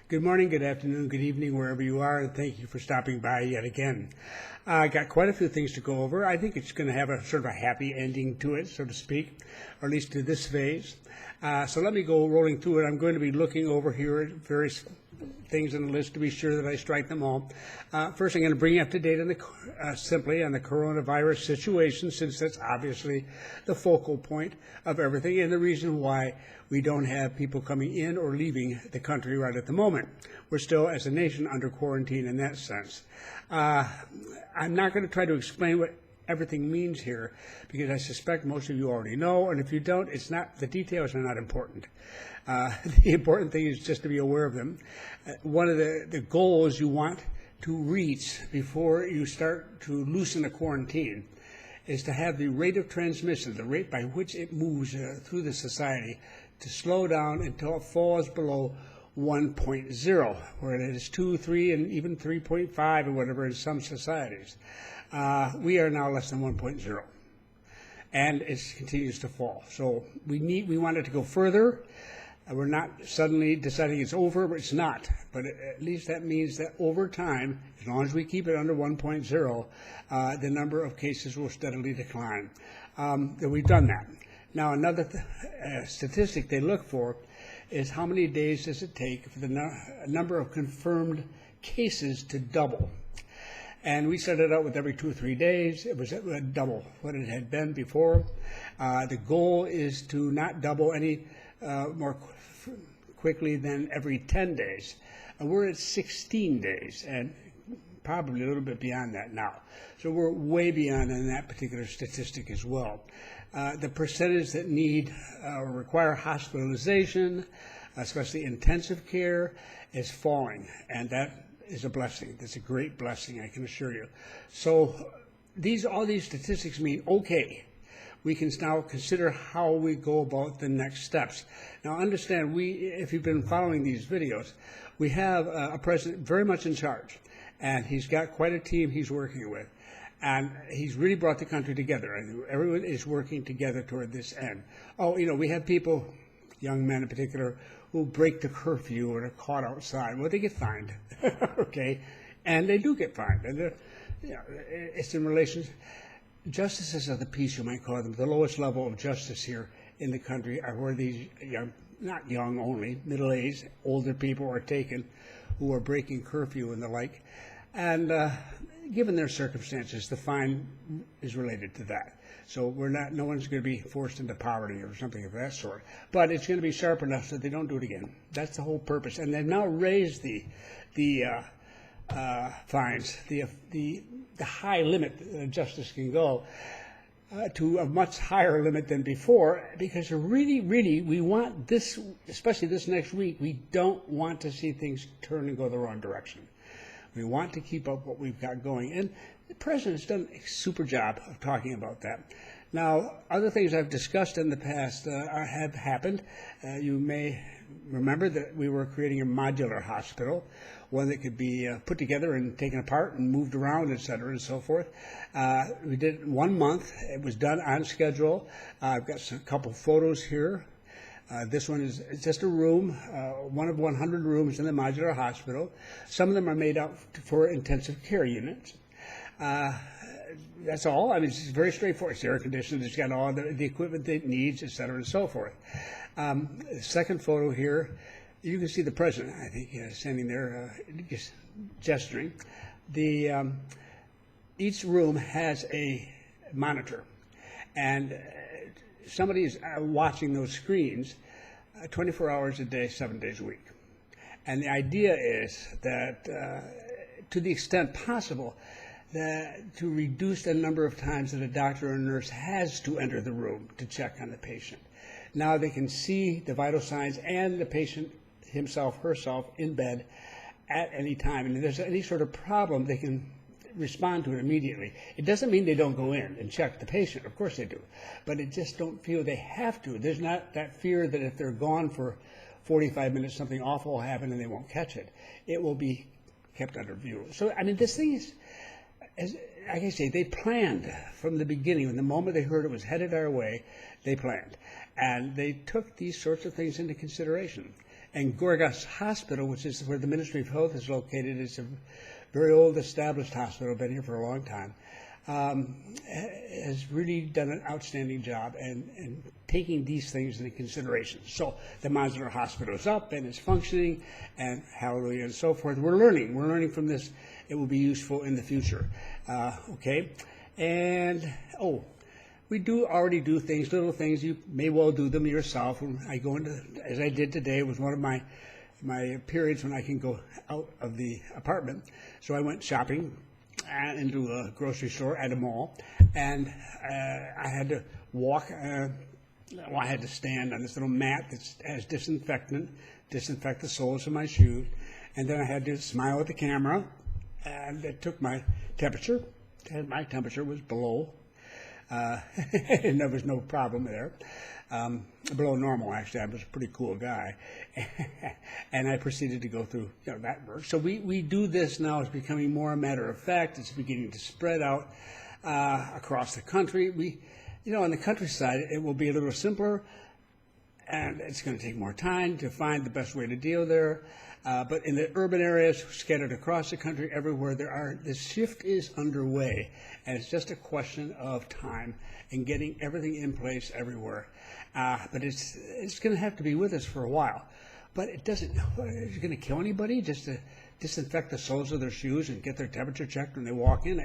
Good morning, good afternoon, good evening, wherever you are, and thank you for stopping by yet again. I got quite a few things to go over. I think it's going to have a sort of a happy ending to it, so to speak, or at least to this phase. So let me go rolling through it. I'm going to be looking over here at various things on the list to be sure that I strike them all. First, I'm going to bring you up to date on simply on the coronavirus situation, since that's obviously the focal point of everything and the reason why we don't have people coming in or leaving the country right at the moment. We're still, as a nation, under quarantine in that sense. I'm not going to try to explain what everything means here, because I suspect most of you already know, and if you don't, the details are not important. The important thing is just to be aware of them. One of the goals you want to reach before you start to loosen a quarantine is to have the rate of transmission, the rate by which it moves through the society, to slow down until it falls below 1.0, where it is 2, 3, and even 3.5 or whatever in some societies. We are now less than 1.0, and it continues to fall. So we want it to go further. We're not suddenly deciding it's over, but it's not. But at least that means that over time, as long as we keep it under 1.0, the number of cases will steadily decline. We've done that. Now, another statistic they look for is how many days does it take for the number of confirmed cases to double. And we started out with every 2 or 3 days. It was double what it had been before. The goal is to not double any more quickly than every 10 days. We're at 16 days, and probably a little bit beyond that now. So we're way beyond in that particular statistic as well. The percentage that need or require hospitalization, especially intensive care, is falling, and that is a blessing. That's a great blessing, I can assure you. So all these statistics mean, okay, we can now consider how we go about the next steps. Now understand, if you've been following these videos, we have a president very much in charge, and he's got quite a team he's working with. And he's really brought the country together. And everyone is working together toward this end. Oh, we have people, young men in particular, who break the curfew or are caught outside. Well, they get fined, okay? And they do get fined. And it's in relation. Justices of the peace, you might call them, the lowest level of justice here in the country are where these young, not young only, middle-aged, older people are taken who are breaking curfew and the like. And given their circumstances, the fine is related to that. So no one's going to be forced into poverty or something of that sort. But it's going to be sharp enough so they don't do it again. That's the whole purpose. And they've now raised the fines, the high limit justice can go to a much higher limit than before, because really, we want this, especially this next week, we don't want to see things turn and go the wrong direction. We want to keep up what we've got going. And the president's done a super job of talking about that. Now, other things I've discussed in the past have happened. You may remember that we were creating a modular hospital, one that could be put together and taken apart and moved around, et cetera, and so forth. We did it in 1 month. It was done on schedule. I've got a couple photos here. This one is just a room, one of 100 rooms in the modular hospital. Some of them are made up for intensive care units. That's all. I mean, it's very straightforward. It's air conditioned. It's got all the equipment that it needs, et cetera, and so forth. The second photo here, you can see the president, I think, standing there just gesturing. Each room has a monitor, and somebody is watching those screens 24 hours a day, 7 days a week. And the idea is that, to the extent possible, to reduce the number of times that a doctor or a nurse has to enter the room to check on the patient. Now they can see the vital signs and the patient himself, herself, in bed at any time. And if there's any sort of problem, they can respond to it immediately. It doesn't mean they don't go in and check the patient. Of course they do. But they just don't feel they have to. There's not that fear that if they're gone for 45 minutes, something awful will happen and they won't catch it. It will be kept under view. So, I mean, this thing is, like I say, they planned from the beginning. When the moment they heard it was headed our way, they planned. And they took these sorts of things into consideration. And Gorgas Hospital, which is where the Ministry of Health is located, is a very old established hospital, been here for a long time, has really done an outstanding job and taking these things into consideration. So the modular hospital is up and it's functioning, and hallelujah and so forth. We're learning from this. It will be useful in the future. Okay, and we do already do things, little things. You may well do them yourself. When I go into, as I did today, was one of my periods when I can go out of the apartment. So I went shopping into a grocery store at a mall, and I had to walk. I had to stand on this little mat that has disinfectant, disinfect the soles of my shoes, and then I had to smile at the camera, and it took my temperature, and my temperature was below, and there was no problem there. Below normal, actually. I was a pretty cool guy. And I proceeded to go through that work. So we do this now. It's becoming more a matter of fact. It's beginning to spread out across the country. On the countryside, it will be a little simpler, and it's going to take more time to find the best way to deal there. But in the urban areas scattered across the country, everywhere the shift is underway, and it's just a question of time and getting everything in place everywhere. But it's going to have to be with us for a while. But it doesn't. Is it going to kill anybody just to disinfect the soles of their shoes and get their temperature checked when they walk in?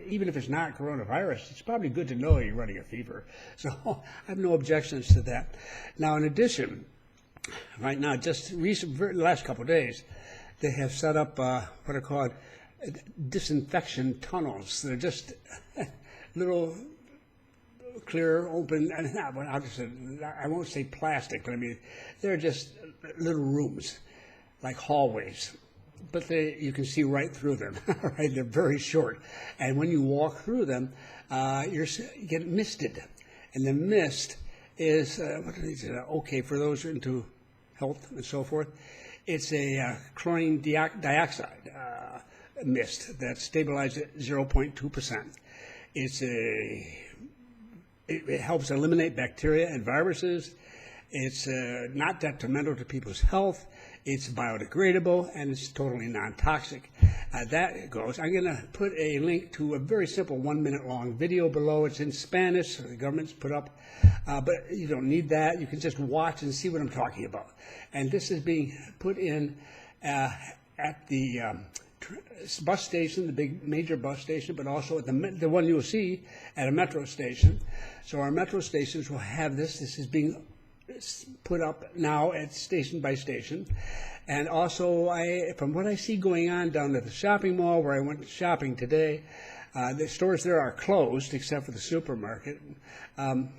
Even if it's not coronavirus, it's probably good to know you're running a fever. So I have no objections to that. Now, in addition, right now, just the last couple of days, they have set up what are called disinfection tunnels. They're just little clear, open, and I won't say plastic, but I mean, they're just little rooms, like hallways. But you can see right through them, right? They're very short. And when you walk through them, you get misted. And the mist is, okay, for those into health and so forth, it's a chlorine dioxide mist that's stabilized at 0.2%. It helps eliminate bacteria and viruses. It's not detrimental to people's health. It's biodegradable, and it's totally non-toxic. That goes. I'm going to put a link to a very simple 1-minute long video below. It's in Spanish, the government's put up, but you don't need that. You can just watch and see what I'm talking about. And this is being put in at the bus station, the big major bus station, but also at the one you'll see at a metro station. So our metro stations will have this. This is being put up now at station by station. And also, from what I see going on down at the shopping mall where I went shopping today, the stores there are closed except for the supermarket. They're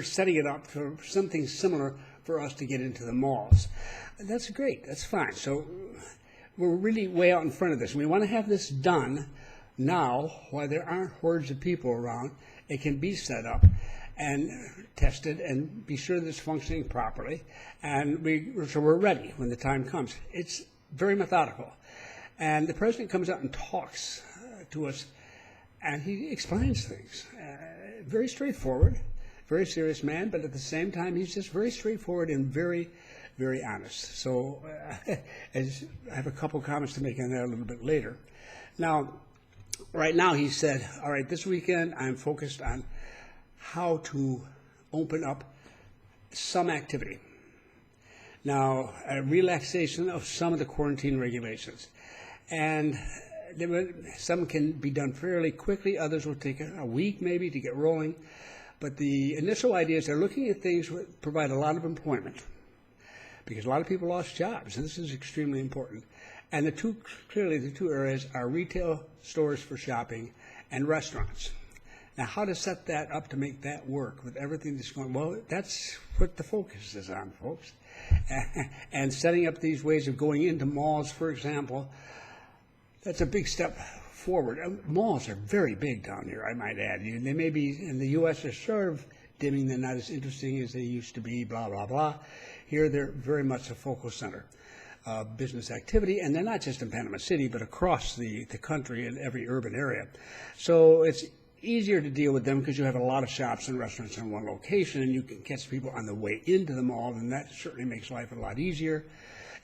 setting it up for something similar for us to get into the malls. That's great. That's fine. So we're really way out in front of this. We want to have this done now while there aren't hordes of people around. It can be set up and tested and be sure that it's functioning properly. And so we're ready when the time comes. It's very methodical. And the president comes out and talks to us, and he explains things. Very straightforward, very serious man, but at the same time, he's just very straightforward and very, very honest. So I have a couple comments to make on that a little bit later. Now, right now, he said, all right, this weekend I'm focused on how to open up some activity. Now, a relaxation of some of the quarantine regulations. And some can be done fairly quickly. Others will take a week maybe to get rolling. But the initial idea is they're looking at things that provide a lot of employment, because a lot of people lost jobs, and this is extremely important. And the two areas are retail stores for shopping and restaurants. Now, how to set that up to make that work with everything that's going, well, that's what the focus is on, folks. And setting up these ways of going into malls, for example, that's a big step forward. Malls are very big down here, I might add. They may be, in the U.S., they're sort of dimming. They're not as interesting as they used to be, blah, blah, blah. Here, they're very much a focal center of business activity, and they're not just in Panama City, but across the country in every urban area. So it's easier to deal with them because you have a lot of shops and restaurants in one location, and you can catch people on the way into the mall, and that certainly makes life a lot easier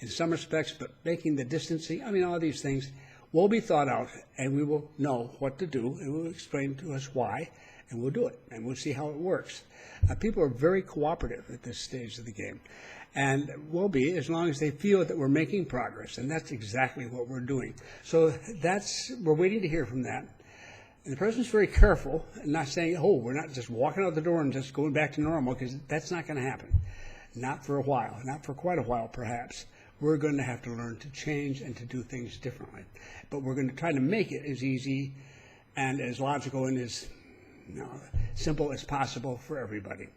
in some respects. But making the distancing, I mean, all these things will be thought out, and we will know what to do, and we'll explain to us why, and we'll do it, and we'll see how it works. People are very cooperative at this stage of the game, and will be as long as they feel that we're making progress, and that's exactly what we're doing. So we're waiting to hear from that. And the president's very careful and not saying, oh, we're not just walking out the door and just going back to normal, because that's not going to happen. Not for a while, not for quite a while perhaps. We're going to have to learn to change and to do things differently. But we're going to try to make it as easy and as logical and as simple as possible for everybody.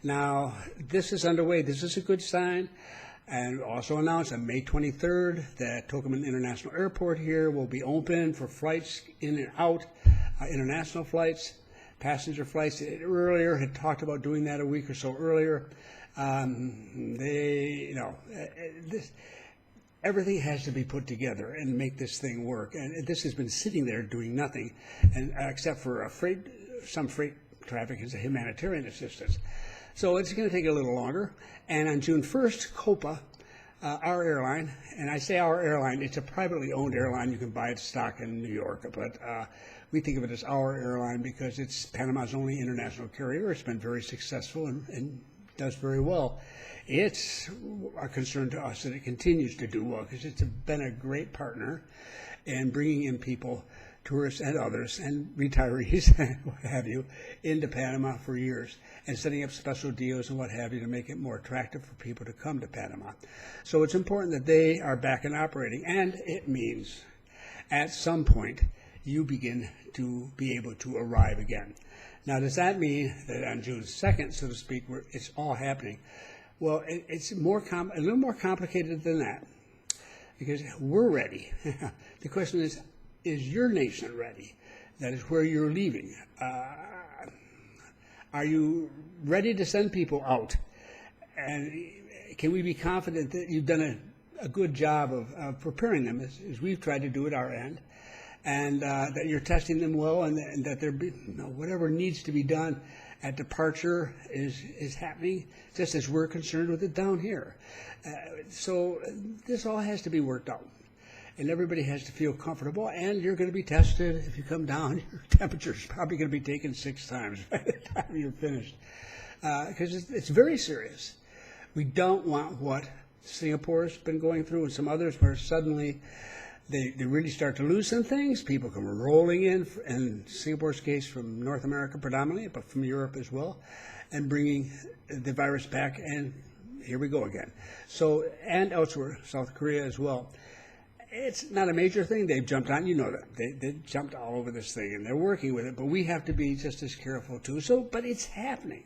Now, this is underway. This is a good sign. And also announced on May 23rd that Tocumen International Airport here will be open for flights in and out, international flights, passenger flights. Earlier had talked about doing that a week or so earlier. Everything has to be put together and make this thing work. And this has been sitting there doing nothing, and except for some freight traffic as a humanitarian assistance. So it's going to take a little longer. And on June 1st, Copa, our airline, and I say our airline, it's a privately owned airline. You can buy its stock in New York, but we think of it as our airline because it's Panama's only international carrier. It's been very successful and does very well. It's a concern to us that it continues to do well because it's been a great partner in bringing in people, tourists and others, and retirees, and what have you, into Panama for years, and setting up special deals and what have you to make it more attractive for people to come to Panama. So it's important that they are back and operating, and it means at some point you begin to be able to arrive again. Now, does that mean that on June 2nd, so to speak, where it's all happening? Well, it's a little more complicated than that, because we're ready. The question is your nation ready? That is where you're leaving. Are you ready to send people out? And can we be confident that you've done a good job of preparing them, as we've tried to do at our end, and that you're testing them well, and that whatever needs to be done at departure is happening, just as we're concerned with it down here. So this all has to be worked out. And everybody has to feel comfortable, and you're going to be tested. If you come down, your temperature's probably going to be taken 6 times by the time you're finished, because it's very serious. We don't want what Singapore's been going through and some others, where suddenly they really start to loosen things. People come rolling in Singapore's case from North America predominantly, but from Europe as well, and bringing the virus back, and here we go again. So, and elsewhere, South Korea as well. It's not a major thing. They've jumped on, you know that. They jumped all over this thing, and they're working with it, but we have to be just as careful too. But it's happening.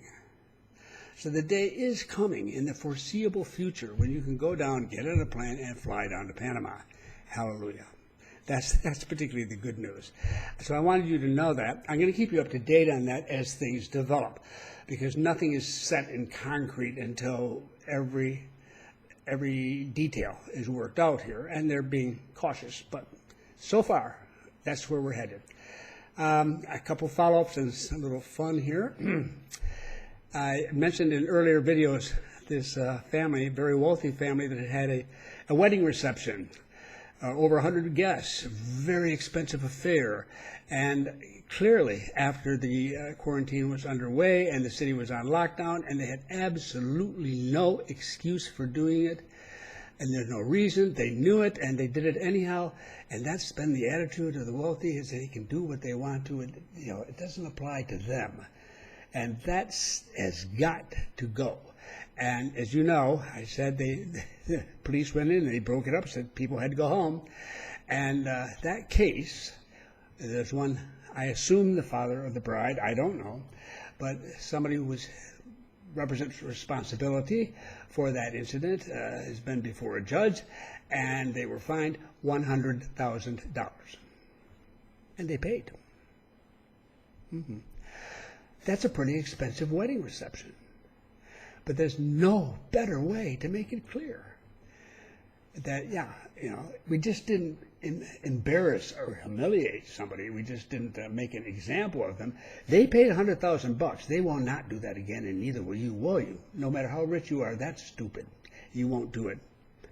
So the day is coming in the foreseeable future when you can go down, get on a plane, and fly down to Panama. Hallelujah. That's particularly the good news. So I wanted you to know that. I'm going to keep you up to date on that as things develop, because nothing is set in concrete until every detail is worked out here, and they're being cautious. But so far, that's where we're headed. A couple follow-ups and a little fun here. I mentioned in earlier videos this family, very wealthy family, that had a wedding reception. Over 100 guests, very expensive affair. And clearly, after the quarantine was underway and the city was on lockdown, and they had absolutely no excuse for doing it, and there's no reason, they knew it, and they did it anyhow, and that's been the attitude of the wealthy, is that they can do what they want to, and it doesn't apply to them. And that has got to go. And as you know, I said the police went in and they broke it up, said people had to go home. And that case, there's one, I assume the father of the bride, I don't know, but somebody who represents responsibility for that incident has been before a judge, and they were fined $100,000. And they paid. Mm-hmm. That's a pretty expensive wedding reception. But there's no better way to make it clear that, yeah, we just didn't embarrass or humiliate somebody. We just didn't make an example of them. They paid $100,000. They will not do that again, and neither will you? No matter how rich you are, that's stupid. You won't do it.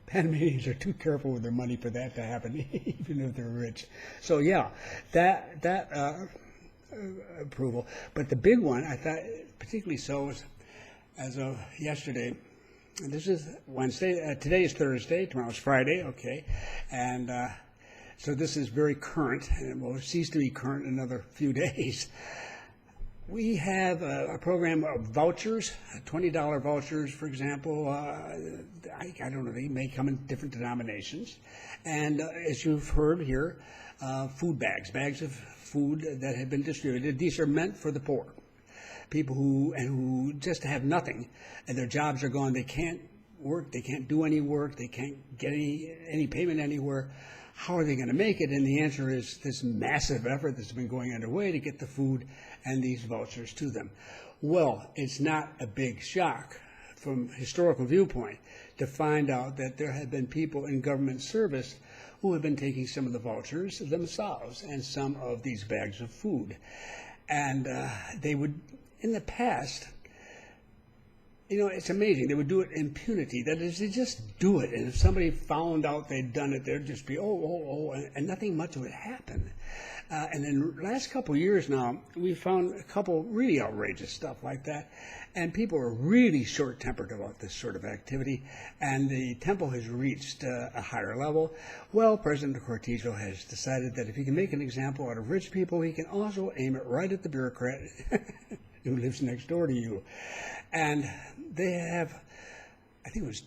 Panamanians are too careful with their money for that to happen, even if they're rich. So yeah, that approval. But the big one, I thought, particularly so, was as of yesterday. And this is Wednesday. Today is Thursday. Tomorrow's Friday. Okay, and so this is very current, and it will cease to be current in another few days. We have a program of vouchers, $20 vouchers, for example. I don't know, they may come in different denominations. And as you've heard here, food bags of food that have been distributed. These are meant for the poor, people who just have nothing, and their jobs are gone. They can't work, they can't do any work, they can't get any payment anywhere. How are they going to make it? And the answer is this massive effort that's been going underway to get the food and these vouchers to them. Well, it's not a big shock from a historical viewpoint to find out that there have been people in government service who have been taking some of the vouchers themselves and some of these bags of food. And they would, in the past, it's amazing. They would do it in impunity. That is, they just do it. And if somebody found out they'd done it, there'd just be, and nothing much would happen. And in the last couple of years now, we found a couple really outrageous stuff like that. And people are really short-tempered about this sort of activity. And the tempo has reached a higher level. Well, President Cortizo has decided that if he can make an example out of rich people, he can also aim it right at the bureaucrat who lives next door to you. And they have, I think it was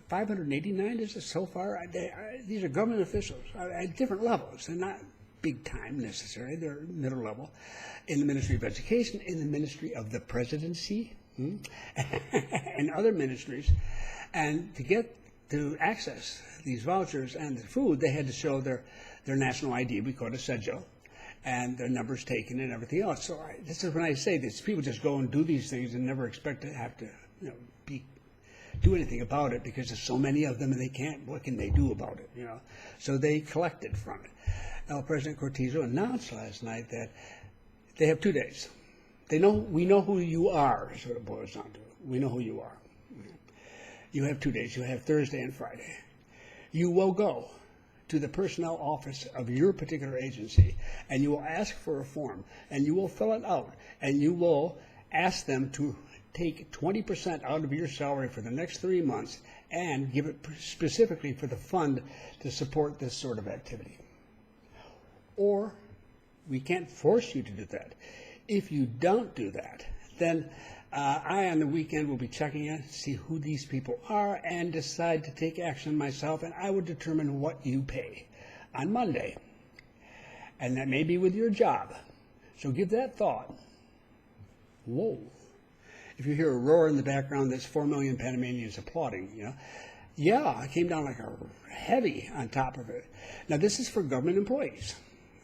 589 is it so far? These are government officials at different levels. They're not big time necessarily. They're middle level in the Ministry of Education, in the Ministry of the Presidency, and other ministries. And to get to access these vouchers and the food, they had to show their national ID. We call it a sedjo, and their numbers taken and everything else. So this is when I say this: people just go and do these things and never expect to have to, do anything about it because there's so many of them and they can't. What can they do about it? So they collected from it. President Cortizo announced last night that they have 2 days. We know who you are. Is what it boils down to. We know who you are. You have 2 days. You have Thursday and Friday. You will go to the personnel office of your particular agency, and you will ask for a form, and you will fill it out, and you will ask them to take 20% out of your salary for the next 3 months and give it specifically for the fund to support this sort of activity. Or we can't force you to do that. If you don't do that, then I, on the weekend, will be checking in to see who these people are and decide to take action myself, and I would determine what you pay on Monday. And that may be with your job. So give that thought. Whoa. If you hear a roar in the background, that's 4 million Panamanians applauding, Yeah, I came down like a heavy on top of it. Now, this is for government employees.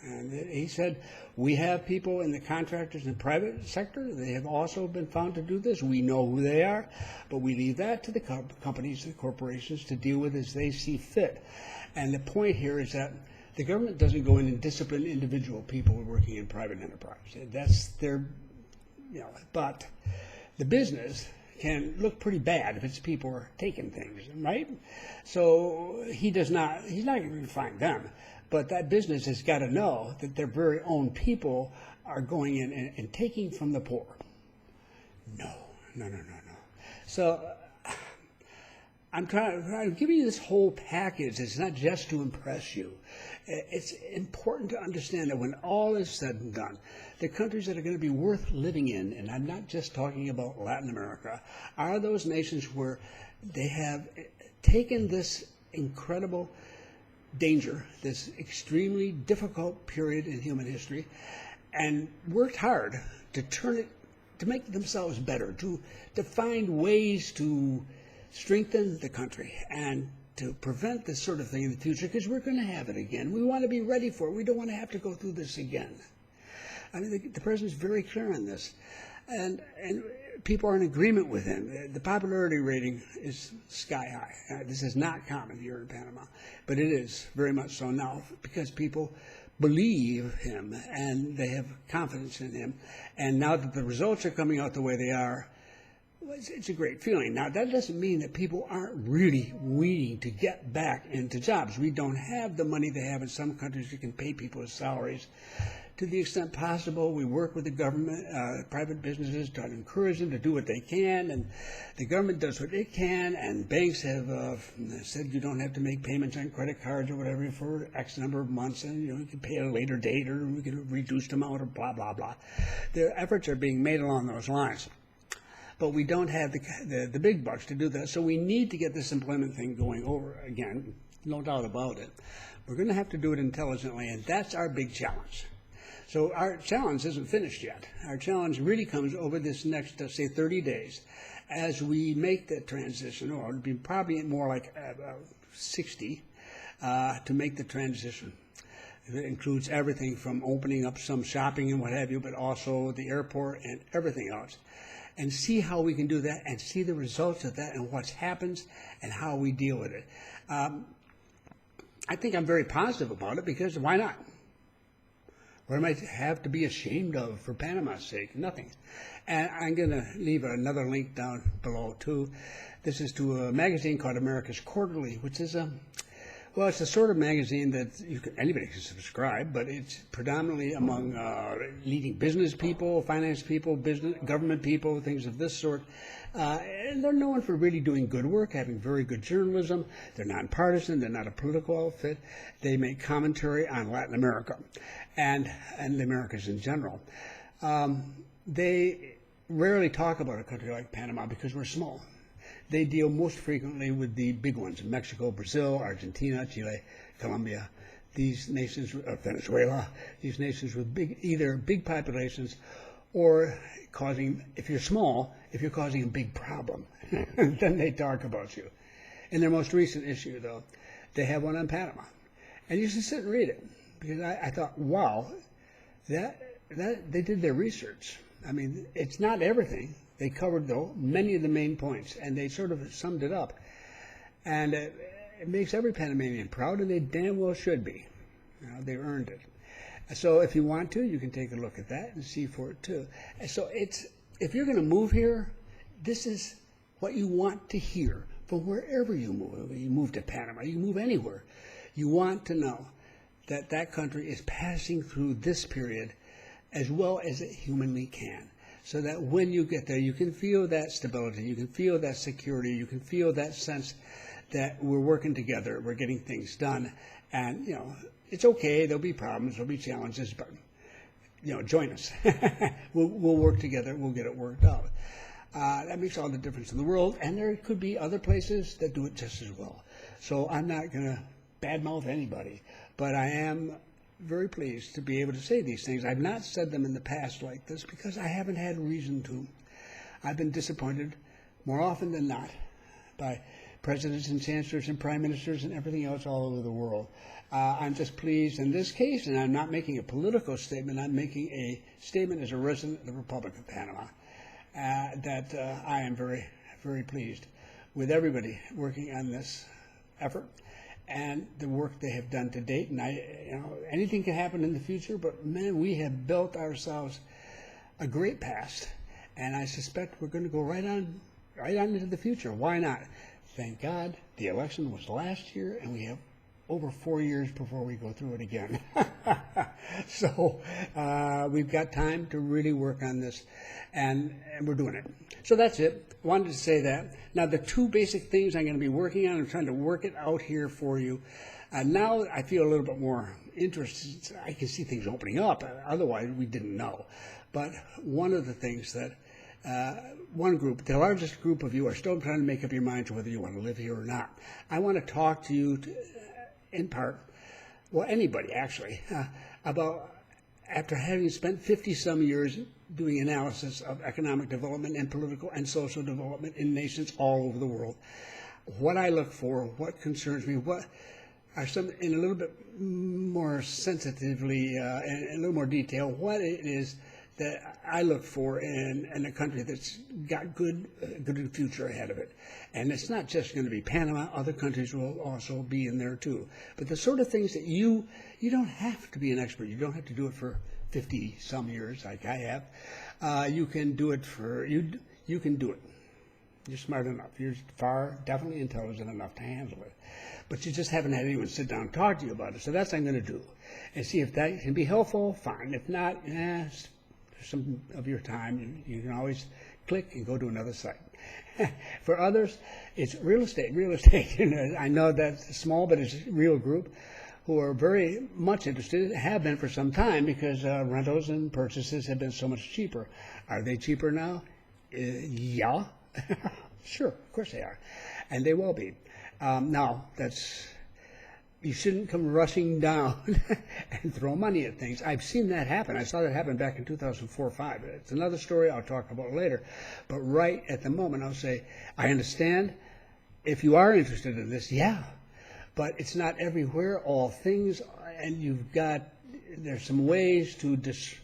And he said, we have people in the contractors and private sector. They have also been found to do this. We know who they are, but we leave that to the companies, the corporations, to deal with as they see fit. And the point here is that the government doesn't go in and discipline individual people working in private enterprise. That's their, but the business can look pretty bad if its people are taking things, right? So he's not going to find them. But that business has got to know that their very own people are going in and taking from the poor. No. So I'm giving you this whole package. It's not just to impress you. It's important to understand that when all is said and done, the countries that are going to be worth living in, and I'm not just talking about Latin America, are those nations where they have taken this incredible danger, this extremely difficult period in human history, and worked hard to turn it, to make themselves better, to find ways to strengthen the country and to prevent this sort of thing in the future, because we're going to have it again. We want to be ready for it. We don't want to have to go through this again. I mean, the president's very clear on this. and people are in agreement with him. The popularity rating is sky high. This is not common here in Panama, but it is very much so now because people believe him and they have confidence in him. And now that the results are coming out the way they are, it's a great feeling. Now, that doesn't mean that people aren't really waiting to get back into jobs. We don't have the money they have in some countries that can pay people's salaries. To the extent possible, we work with the government, private businesses, try to encourage them to do what they can, and the government does what it can, and banks have said you don't have to make payments on credit cards or whatever for X number of months, and you can pay at a later date, or we can reduce the amount, or blah, blah, blah. Their efforts are being made along those lines. But we don't have the big bucks to do that, so we need to get this employment thing going over again, no doubt about it. We're going to have to do it intelligently, and that's our big challenge. So our challenge isn't finished yet. Our challenge really comes over this next, say, 30 days as we make that transition, or it'll be probably more like 60 to make the transition. It includes everything from opening up some shopping and what have you, but also the airport and everything else. And see how we can do that and see the results of that and what happens and how we deal with it. I think I'm very positive about it because why not? What am I have to be ashamed of for Panama's sake? Nothing. And I'm going to leave another link down below, too. This is to a magazine called America's Quarterly, which is it's a sort of magazine that anybody can subscribe, but it's predominantly among leading business people, finance people, government people, things of this sort. And they're known for really doing good work, having very good journalism. They're nonpartisan. They're not a political outfit. They make commentary on Latin America and the Americas in general. They rarely talk about a country like Panama because we're small. They deal most frequently with the big ones, Mexico, Brazil, Argentina, Chile, Colombia, these nations, Venezuela, these nations with either big populations or if you're small, if you're causing a big problem, then they talk about you. In their most recent issue, though, they have one on Panama. And you should sit and read it, because I thought, wow, that they did their research. I mean, it's not everything. They covered, though, many of the main points, and they sort of summed it up. And it makes every Panamanian proud, and they damn well should be. They've earned it. So if you want to, you can take a look at that and see for it, too. So if you're going to move here, this is what you want to hear from wherever you move. You move to Panama, you move anywhere. You want to know that that country is passing through this period as well as it humanly can. So that when you get there, you can feel that stability, you can feel that security, you can feel that sense that we're working together, we're getting things done, and, it's okay, there'll be problems, there'll be challenges, but, join us. We'll work together, we'll get it worked out. That makes all the difference in the world, and there could be other places that do it just as well. So I'm not going to badmouth anybody, but I am very pleased to be able to say these things. I've not said them in the past like this because I haven't had reason to. I've been disappointed more often than not by presidents and chancellors and prime ministers and everything else all over the world. I'm just pleased in this case, and I'm not making a political statement, I'm making a statement as a resident of the Republic of Panama, that I am very, very pleased with everybody working on this effort and the work they have done to date. And anything can happen in the future, but man, we have built ourselves a great past, and I suspect we're going to go right on into the future. Why not? Thank God the election was last year, and we have over 4 years before we go through it again. So we've got time to really work on this, and we're doing it. So that's it. Wanted to say that. Now, the two basic things I'm going to be working on, I'm trying to work it out here for you. Now I feel a little bit more interested. I can see things opening up. Otherwise, we didn't know. But one of the things that one group, the largest group of you, are still trying to make up your minds whether you want to live here or not. I want to talk to you in part, well, anybody actually, about after having spent 50-some years doing analysis of economic development and political and social development in nations all over the world, what I look for, what concerns me, what are some, in a little bit more sensitively, in a little more detail, what it is that I look for in a country that's got good future ahead of it. And it's not just going to be Panama. Other countries will also be in there too. But the sort of things that you don't have to be an expert. You don't have to do it for 50 some years like I have. You can do it you can do it. You're smart enough. You're definitely intelligent enough to handle it. But you just haven't had anyone sit down and talk to you about it. So that's what I'm going to do. And see if that can be helpful, fine. If not, some of your time, you can always click and go to another site. For others, it's real estate. I know that's small, but it's a real group who are very much interested, have been for some time, because rentals and purchases have been so much cheaper. Are they cheaper now? Yeah. Sure, of course they are. And they will be. Now, you shouldn't come rushing down and throw money at things. I've seen that happen. I saw that happen back in 2004-05. It's another story I'll talk about later. But right at the moment, I'll say, I understand. If you are interested in this, yeah. But it's not everywhere, all things. And there's some ways to just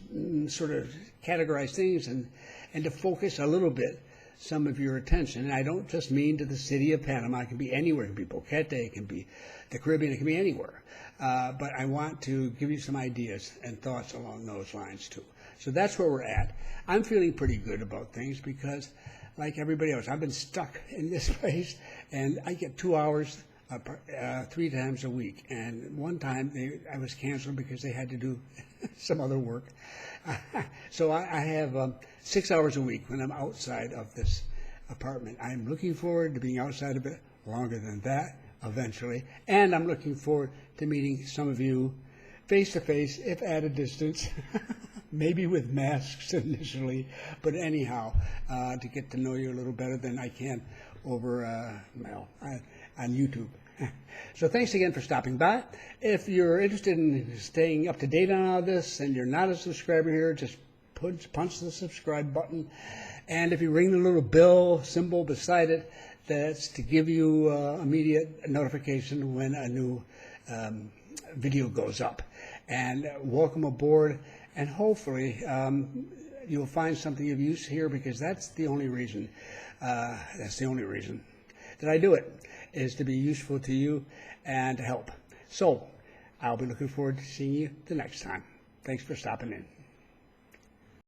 sort of categorize things and to focus a little bit some of your attention. And I don't just mean to the city of Panama. It can be anywhere. It can be Boquete. It can be the Caribbean. It can be anywhere. But I want to give you some ideas and thoughts along those lines too. So that's where we're at. I'm feeling pretty good about things because, like everybody else, I've been stuck in this place, and I get 2 hours 3 times a week. And one time I was canceled because they had to do some other work. So I have 6 hours a week when I'm outside of this apartment. I'm looking forward to being outside of it longer than that eventually. And I'm looking forward to meeting some of you face to face, if at a distance, maybe with masks initially. But anyhow, to get to know you a little better than I can over, on YouTube. So thanks again for stopping by. If you're interested in staying up to date on all this and you're not a subscriber here, just punch the subscribe button. And if you ring the little bell symbol beside it, that's to give you immediate notification when a new video goes up. And welcome aboard. And hopefully you'll find something of use here, because that's the only reason. That I do it, is to be useful to you and to help. So I'll be looking forward to seeing you the next time. Thanks for stopping in.